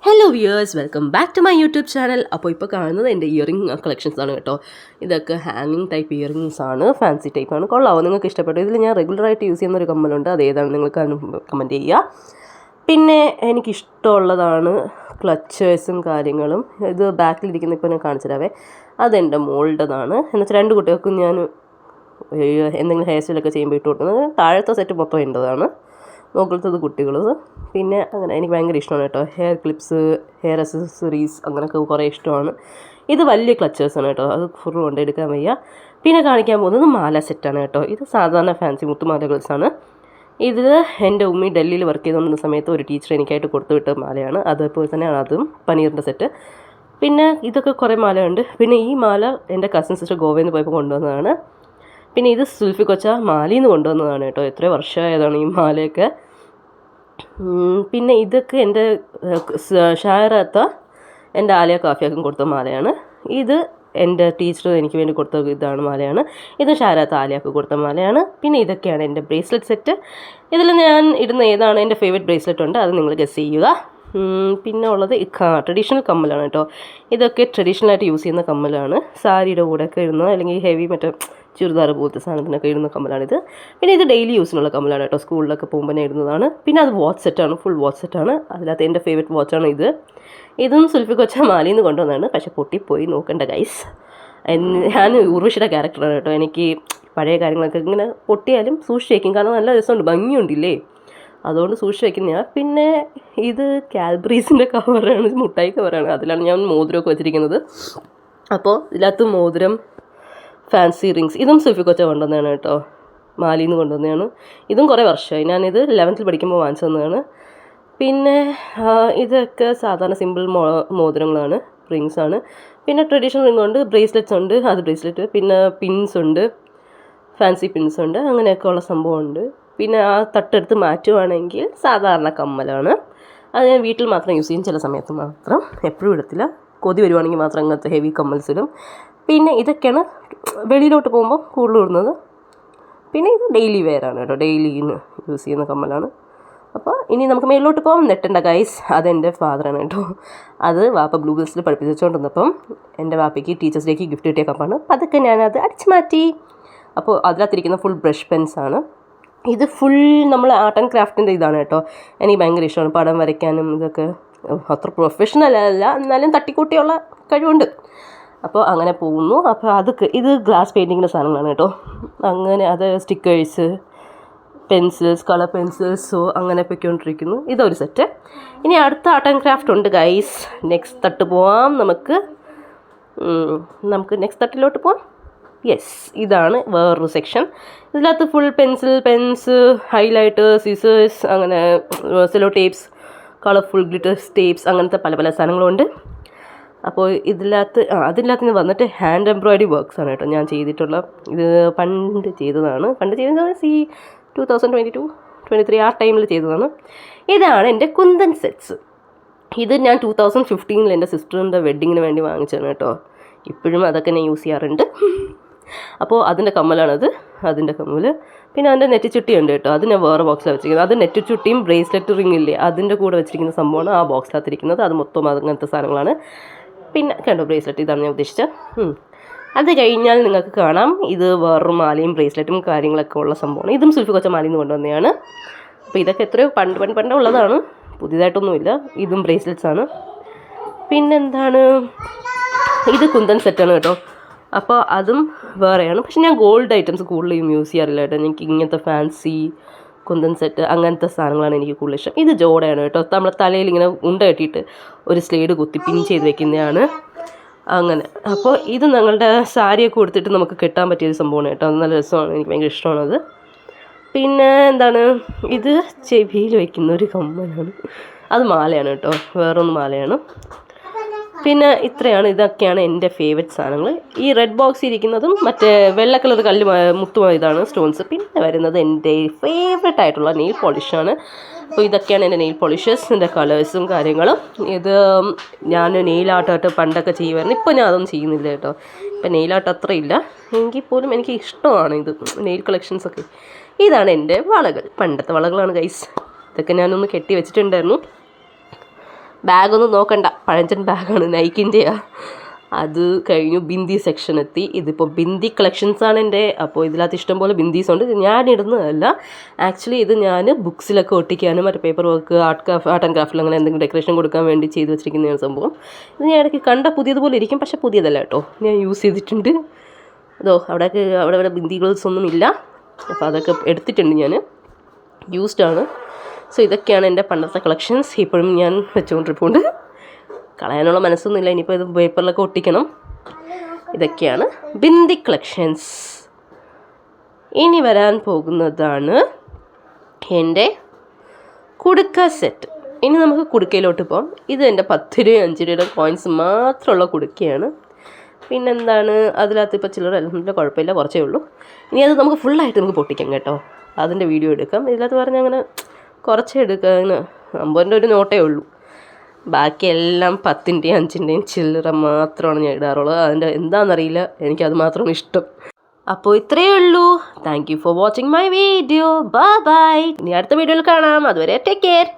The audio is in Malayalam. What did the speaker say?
Hello viewers, welcome back to my YouTube channel. അപ്പോൾ ഇപ്പോൾ കാണുന്നത് എൻ്റെ ഇയറിംഗ് കളക്ഷൻസ് ആണ് കേട്ടോ. ഇതൊക്കെ ഹാങ്ങിങ് ടൈപ്പ് ഇയറിംഗ്സ് ആണ്, ഫാൻസി ടൈപ്പാണ്. കൊള്ളാവോ? നിങ്ങൾക്ക് ഇഷ്ടപ്പെട്ടു? ഇതിൽ ഞാൻ റെഗുലറായിട്ട് യൂസ് ചെയ്യുന്ന ഒരു കമ്മലുണ്ട്, അത് ഏതാണ് നിങ്ങൾക്ക് കമൻറ്റ് ചെയ്യുക. പിന്നെ എനിക്കിഷ്ടമുള്ളതാണ് ക്ലച്ചേഴ്സും കാര്യങ്ങളും. ഇത് ബാക്കിലിരിക്കുന്ന ഇപ്പോൾ ഞാൻ കാണിച്ചു തരാവേ. അതെൻ്റെ മോളുടേതാണ്. എന്നുവെച്ചാൽ രണ്ട് കുട്ടികൾക്കും ഞാൻ എന്തെങ്കിലും ഹെയർ സ്റ്റൈലൊക്കെ ചെയ്യുമ്പോൾ ഇട്ട് കൊടുക്കുന്നത്. താഴത്തെ സെറ്റ് മൊത്തം എൻ്റെതാണ്, മുകളിലത്തത് കുട്ടികൾ. പിന്നെ അങ്ങനെ എനിക്ക് ഭയങ്കര ഇഷ്ടമാണ് കേട്ടോ. ഹെയർ ക്ലിപ്സ്, ഹെയർ അക്സസറീസ് അങ്ങനെയൊക്കെ കുറേ ഇഷ്ടമാണ്. ഇത് വലിയ ക്ലച്ചേഴ്സാണ് കേട്ടോ, അത് ഫുൾ കൊണ്ടെടുക്കാൻ വയ്യ. പിന്നെ കാണിക്കാൻ പോകുന്നത് മാല സെറ്റാണ് കേട്ടോ. ഇത് സാധാരണ ഫാൻസി മുത്തുമാലകൾസാണ്. ഇത് എൻ്റെ ഉമ്മി ഡൽഹിയിൽ വർക്ക് ചെയ്തുകൊണ്ടിരുന്ന സമയത്ത് ഒരു ടീച്ചർ എനിക്കായിട്ട് കൊടുത്തു വിട്ട മാലയാണ്. അതുപോലെ തന്നെയാണ് അതും പനീറിൻ്റെ സെറ്റ്. പിന്നെ ഇതൊക്കെ കുറേ മാലയുണ്ട്. പിന്നെ ഈ മാല എൻ്റെ കസിൻ സിസ്റ്റർ ഗോവയിൽ നിന്ന് പോയപ്പോൾ കൊണ്ടുവന്നതാണ്. പിന്നെ ഇത് സുൽഫി കൊച്ച മാലിയിൽ നിന്ന് കൊണ്ടുവന്നതാണ് കേട്ടോ. എത്രയോ വർഷമായതാണ് ഈ മാലയൊക്കെ. പിന്നെ ഇതൊക്കെ എൻ്റെ ഷായറാത്ത എൻ്റെ ആലിയ കാഫിയാക്കും കൊടുത്ത മാലയാണ്. ഇത് എൻ്റെ ടീച്ചർ എനിക്ക് വേണ്ടി കൊടുത്ത ഇതാണ് മാലയാണ്. ഇത് ഷായറാത്ത ആലിയാക്ക് കൊടുത്ത മാലയാണ്. പിന്നെ ഇതൊക്കെയാണ് എൻ്റെ ബ്രേസ്ലെറ്റ് സെറ്റ്. ഇതിൽ ഞാൻ ഇടുന്ന ഏതാണ് എൻ്റെ ഫേവറേറ്റ് ബ്രേസ്ലെറ്റ് ഉണ്ട്, അത് നിങ്ങൾ ഗസ് ചെയ്യുക. പിന്നെ ഉള്ളത് ട്രഡീഷണൽ കമ്മലാണ് കേട്ടോ. ഇതൊക്കെ ട്രഡീഷണലായിട്ട് യൂസ് ചെയ്യുന്ന കമ്മലാണ്. സാരിയുടെ കൂടെയൊക്കെ ഇടുന്നത്, അല്ലെങ്കിൽ ഹെവി മറ്റേ ചുരിദാർ പോലത്തെ സാധനത്തിനൊക്കെ ഇടുന്ന കമ്മലാണിത്. പിന്നെ ഇത് ഡെയിലി യൂസിനുള്ള കമ്മലാണ് കേട്ടോ. സ്കൂളിലൊക്കെ പോകുമ്പോൾ തന്നെ ഇടുന്നതാണ്. പിന്നെ അത് വാച്ച് സെറ്റാണ്, ഫുൾ വാച്ച് സെറ്റാണ്. അതിനകത്ത് എൻ്റെ ഫേവറേറ്റ് വാച്ചാണ് ഇത്. ഇതും സുൽഫി കൊച്ച മാലിയിൽ നിന്ന് കൊണ്ടുവന്നതാണ്, പക്ഷേ പൊട്ടിപ്പോയി, നോക്കണ്ട ഗൈസ്. ഞാൻ ഉർവശിയുടെ ക്യാരക്ടറാണ് കേട്ടോ. എനിക്ക് പഴയ കാര്യങ്ങളൊക്കെ ഇങ്ങനെ പൊട്ടിയാലും സൂക്ഷിച്ച് വയ്ക്കും, കാരണം നല്ല രസമുണ്ട്, ഭംഗിയുണ്ടില്ലേ, അതുകൊണ്ട് സൂക്ഷിച്ച് വയ്ക്കുന്നതാണ്. പിന്നെ ഇത് കാൽബ്രീസിൻ്റെ കവറാണ്, മുട്ടായി കവറാണ്. അതിലാണ് ഞാൻ മോതിരമൊക്കെ വെച്ചിരിക്കുന്നത്. അപ്പോൾ ഇതിനകത്ത് മോതിരം, ഫാൻസി റിങ്സ്, ഇതും സുൽഫി കൊച്ച കൊണ്ടുവന്നതാണ് കേട്ടോ, മാലിയിൽ നിന്ന് കൊണ്ടുവന്നതാണ്. ഇതും കുറേ വർഷമായി, ഞാനിത് 11th പഠിക്കുമ്പോൾ വാങ്ങിച്ചു തന്നതാണ്. പിന്നെ ഇതൊക്കെ സാധാരണ സിമ്പിൾ മോതിരങ്ങളാണ്, റിങ്സ് ആണ്. പിന്നെ ട്രഡീഷണൽ റിംഗ് ഉണ്ട്, ബ്രേസ്ലെറ്റ്സ് ഉണ്ട്, അത് ബ്രേസ്ലെറ്റ്. പിന്നെ പിൻസ് ഉണ്ട്, ഫാൻസി പിൻസ് ഉണ്ട്, അങ്ങനെയൊക്കെ ഉള്ള സംഭവമുണ്ട്. പിന്നെ ആ തട്ടെടുത്ത് മാറ്റുവാണെങ്കിൽ സാധാരണ കമ്മലാണ്. അത് ഞാൻ വീട്ടിൽ മാത്രം യൂസ് ചെയ്യും, ചില സമയത്ത് മാത്രം, എപ്പോഴും ഇടത്തില്ല. കൊതി വരുവാണെങ്കിൽ മാത്രം അങ്ങനത്തെ ഹെവി കമ്മൽസ് ഇടും. പിന്നെ ഇതൊക്കെയാണ് വെളിയിലോട്ട് പോകുമ്പോൾ കൂടുതൽ ഇടുന്നത്. പിന്നെ ഇത് ഡെയിലി വെയറാണ് കേട്ടോ, ഡെയിലിന്ന് യൂസ് ചെയ്യുന്ന കമ്മലാണ്. അപ്പോൾ ഇനി നമുക്ക് മേളിലോട്ട് പോകാം. നെട്ടണ്ട ഗൈസ്, അതെൻ്റെ ഫാദറാണ് കേട്ടോ. അത് വാപ്പ ബ്ലൂ ബിൽസിൽ പഠിപ്പിച്ചുകൊണ്ടിരുന്നപ്പം എൻ്റെ വാപ്പയ്ക്ക് ടീച്ചേഴ്സ് ഡേക്ക് ഗിഫ്റ്റ് കിട്ടിയ കപ്പാണ്. അപ്പോൾ അതൊക്കെ ഞാനത് അടിച്ചു മാറ്റി. അപ്പോൾ അതിനകത്തിരിക്കുന്ന ഫുൾ ബ്രഷ് പെൻസാണ്. ഇത് ഫുൾ നമ്മൾ ആർട്ട് ആൻഡ് ക്രാഫ്റ്റിൻ്റെ ഇതാണ് കേട്ടോ. എനിക്ക് ഭയങ്കര ഇഷ്ടമാണ് പടം വരയ്ക്കാനും. ഇതൊക്കെ അത്ര പ്രൊഫഷണൽ അല്ല, എന്നാലും തട്ടിക്കൂട്ടിയുള്ള കഴിവുണ്ട്. അപ്പോൾ അങ്ങനെ പോകുന്നു. അപ്പോൾ അതൊക്കെ ഇത് ഗ്ലാസ് പെയിൻറ്റിങ്ങിൻ്റെ സാധനങ്ങളാണ് കേട്ടോ. അങ്ങനെ അത് സ്റ്റിക്കേഴ്സ്, പെൻസിൽസ്, കളർ പെൻസിൽസോ അങ്ങനെ പൊയ്ക്കൊണ്ടിരിക്കുന്നു. ഇതൊരു സെറ്റ്. ഇനി അടുത്ത ആർട്ട് ആൻഡ് ക്രാഫ്റ്റ് ഉണ്ട് ഗൈസ്. നെക്സ്റ്റ് തട്ട് പോവാം. നമുക്ക് നെക്സ്റ്റ് തട്ടിലോട്ട് പോവാം. യെസ്, ഇതാണ് വേറൊരു സെക്ഷൻ. ഇതിനകത്ത് full pencil, pens, highlighter, scissors, അങ്ങനെ sellotapes, colourful glitters tapes, അങ്ങനത്തെ പല പല സാധനങ്ങളുണ്ട്. അപ്പോൾ അതിനകത്ത് നിന്ന് വന്നിട്ട് ഹാൻഡ് എംബ്രോയിഡറി വർക്ക്സ് ആണ് കേട്ടോ ഞാൻ ചെയ്തിട്ടുള്ള. ഇത് പണ്ട് ചെയ്തതാണ് 2022-23 ആ ടൈമിൽ ചെയ്തതാണ്. ഇതാണ് എൻ്റെ കുന്തൻ സെറ്റ്സ്. ഇത് ഞാൻ 2015 എൻ്റെ സിസ്റ്ററിൻ്റെ വെഡ്ഡിങ്ങിന് വേണ്ടി വാങ്ങിച്ചതാണ് കേട്ടോ. ഇപ്പോഴും അതൊക്കെ ഞാൻ യൂസ് ചെയ്യാറുണ്ട്. അപ്പോൾ അതിൻ്റെ കമ്മലാണത്, അതിൻ്റെ കമ്മൽ. പിന്നെ അതിൻ്റെ നെറ്റിച്ചുട്ടി ഉണ്ട് കേട്ടോ, അത് ഞാൻ വേറെ ബോക്സിലാണ് വെച്ചിരിക്കുന്നത്. അത് നെറ്റിച്ചുട്ടിയും ബ്രേസ്ലെറ്റ് റിംഗ് ഇല്ലേ, അതിൻ്റെ കൂടെ വെച്ചിരിക്കുന്ന സംഭവമാണ് ആ ബോക്സിനകത്തിരിക്കുന്നത്. അത് മൊത്തം അങ്ങനത്തെ സാധനങ്ങളാണ്. പിന്നെ കണ്ടോ ബ്രേസ്ലെറ്റ്, ഇതാണ് ഞാൻ ഉദ്ദേശിച്ചത്. അത് കഴിഞ്ഞാൽ നിങ്ങൾക്ക് കാണാം ഇത് വേറൊരു മാലയും ബ്രേസ്ലെറ്റും കാര്യങ്ങളൊക്കെ ഉള്ള സംഭവമാണ്. ഇതും സുൽഫി കൊച്ച മാലയിൽ നിന്ന് കൊണ്ടുവന്നതാണ്. അപ്പോൾ ഇതൊക്കെ എത്രയോ പണ്ട് ഉള്ളതാണ്, പുതിയതായിട്ടൊന്നുമില്ല. ഇതും ബ്രേസ്ലെറ്റ്സ് ആണ്. പിന്നെന്താണ്, ഇത് കുന്തൻ സെറ്റാണ് കേട്ടോ. അപ്പോൾ അതും വേറെയാണ്. പക്ഷെ ഞാൻ ഗോൾഡ് ഐറ്റംസ് കൂടുതലും യൂസ് ചെയ്യാറില്ല കേട്ടോ. എനിക്ക് ഇങ്ങനത്തെ ഫാൻസി കുന്തൻ സെറ്റ് അങ്ങനത്തെ സാധനങ്ങളാണ് എനിക്ക് കൂടുതൽ ഇഷ്ടം. ഇത് ജോഡയാണ് കേട്ടോ, നമ്മുടെ തലയിൽ ഇങ്ങനെ ഉണ്ട കെട്ടിയിട്ട് ഒരു സ്ലേഡ് കുത്തി പിൻ ചെയ്ത് വെക്കുന്നതാണ് അങ്ങനെ. അപ്പോൾ ഇത് ഞങ്ങളുടെ സാരിയൊക്കെ കൊടുത്തിട്ട് നമുക്ക് കെട്ടാൻ പറ്റിയൊരു സംഭവമാണ് കേട്ടോ. നല്ല രസമാണ്, എനിക്ക് ഭയങ്കര ഇഷ്ടമാണത്. പിന്നെ എന്താണ്, ഇത് ചെവിയിൽ വയ്ക്കുന്ന ഒരു കമ്മലാണ്, അത് മാലയാണ് കേട്ടോ, വേറൊന്ന് മാലയാണ്. പിന്നെ ഇതൊക്കെയാണ് എൻ്റെ ഫേവററ്റ് സാധനങ്ങൾ. ഈ റെഡ് ബോക്സ് ഇരിക്കുന്നതും മറ്റേ വെള്ള കളർ കല്ല് മുത്തുമായതാണ് സ്റ്റോൺസ്. പിന്നെ വരുന്നത് എൻ്റെ ഫേവററ്റ് ആയിട്ടുള്ള നെയിൽ പോളിഷാണ്. അപ്പോൾ ഇതൊക്കെയാണ് എൻ്റെ നെയിൽ പോളിഷസ്, എൻ്റെ കളേഴ്സും കാര്യങ്ങളും. ഇത് ഞാൻ നെയിൽ ആർട്ടായിട്ട് പണ്ടൊക്കെ ചെയ്യുമായിരുന്നു. ഇപ്പോൾ ഞാൻ അതൊന്നും ചെയ്യുന്നില്ല കേട്ടോ. ഇപ്പം നെയിൽ ആർട്ട് അത്ര ഇല്ല, എങ്കിൽ പോലും എനിക്ക് ഇഷ്ടമാണ് ഇത് നെയിൽ കളക്ഷൻസൊക്കെ. ഇതാണ് എൻ്റെ വളകൾ, പണ്ടത്തെ വളകളാണ് ഗൈസ്. ഇതൊക്കെ ഞാനൊന്ന് കെട്ടി വെച്ചിട്ടുണ്ടായിരുന്നു. ബാഗൊന്നും നോക്കണ്ട, പഴഞ്ചൻ ബാഗാണ്, നൈക്കിൻ്റെയാണ്. അത് കഴിഞ്ഞു ബിന്ദി സെക്ഷൻ എത്തി. ഇതിപ്പോൾ ബിന്ദി കളക്ഷൻസാണ് എൻ്റെ. അപ്പോൾ ഇതിനകത്ത് ഇഷ്ടംപോലെ ബിന്ദീസ് ഉണ്ട്. ഞാൻ ഇടുന്നതല്ല, ആക്ച്വലി ഇത് ഞാൻ ബുക്സിലൊക്കെ ഒട്ടിക്കാനും മറ്റേ പേപ്പർ വർക്ക്, ആർട്ട് ആൻഡ് ക്രാഫ്റ്റിൽ അങ്ങനെ എന്തെങ്കിലും ഡെക്കറേഷൻ കൊടുക്കാൻ വേണ്ടി ചെയ്ത് വെച്ചിരിക്കുന്ന സംഭവം. ഇത് ഞാൻ ഇടയ്ക്ക് കണ്ട പുതിയതുപോലെ ഇരിക്കും, പക്ഷേ പുതിയതല്ല കേട്ടോ, ഞാൻ യൂസ് ചെയ്തിട്ടുണ്ട്. അതോ അവിടെ ബിന്ദികൾസ് ഒന്നും ഇല്ല, അപ്പോൾ അതൊക്കെ എടുത്തിട്ടുണ്ട് ഞാൻ, യൂസ്ഡാണ്. സോ ഇതൊക്കെയാണ് എൻ്റെ പണ്ടത്തെ കളക്ഷൻസ്. ഇപ്പോഴും ഞാൻ വെച്ചുകൊണ്ടിരിപ്പുണ്ട്, കളയാനുള്ള മനസ്സൊന്നുമില്ല. ഇനിയിപ്പോൾ ഇത് പേപ്പറിലൊക്കെ ഒട്ടിക്കണം. ഇതൊക്കെയാണ് ബിന്ദി കളക്ഷൻസ്. ഇനി വരാൻ പോകുന്നതാണ് എൻ്റെ കുടുക്ക സെറ്റ്. ഇനി നമുക്ക് കുടുക്കയിലോട്ട് പോകാം. ഇത് എൻ്റെ 10 രൂപ 5 രൂപയുടെ കോയിൻസ് മാത്രമുള്ള കുടുക്കയാണ്. പിന്നെന്താണ്, അതിനകത്ത് ഇപ്പോൾ ചില്ലറ അല്ലെങ്കിലും കുഴപ്പമില്ല, കുറച്ചേ ഉള്ളൂ. ഇനി അത് നമുക്ക് ഫുള്ളായിട്ട് നമുക്ക് പൊട്ടിക്കാം കേട്ടോ, അതിൻ്റെ വീഡിയോ എടുക്കാം. ഇതിനകത്ത് പറഞ്ഞാൽ അങ്ങനെ കുറച്ചേ എടുക്കാം, അങ്ങനെ 50 ഒരു നോട്ടേ ഉള്ളൂ. ബാക്കിയെല്ലാം 10-ൻ്റെയും 5-ൻ്റെയും ചില്ലറ മാത്രമാണ് ഞാൻ ഇടാറുള്ളത്. അതിൻ്റെ എന്താണെന്നറിയില്ല, എനിക്കത് മാത്രമാണ് ഇഷ്ടം. അപ്പോൾ ഇത്രയേ ഉള്ളൂ. Thank you for watching my video. Bye bye. ഇനി അടുത്ത വീഡിയോയിൽ കാണാം. അതുവരെ ടേക്ക് കെയർ.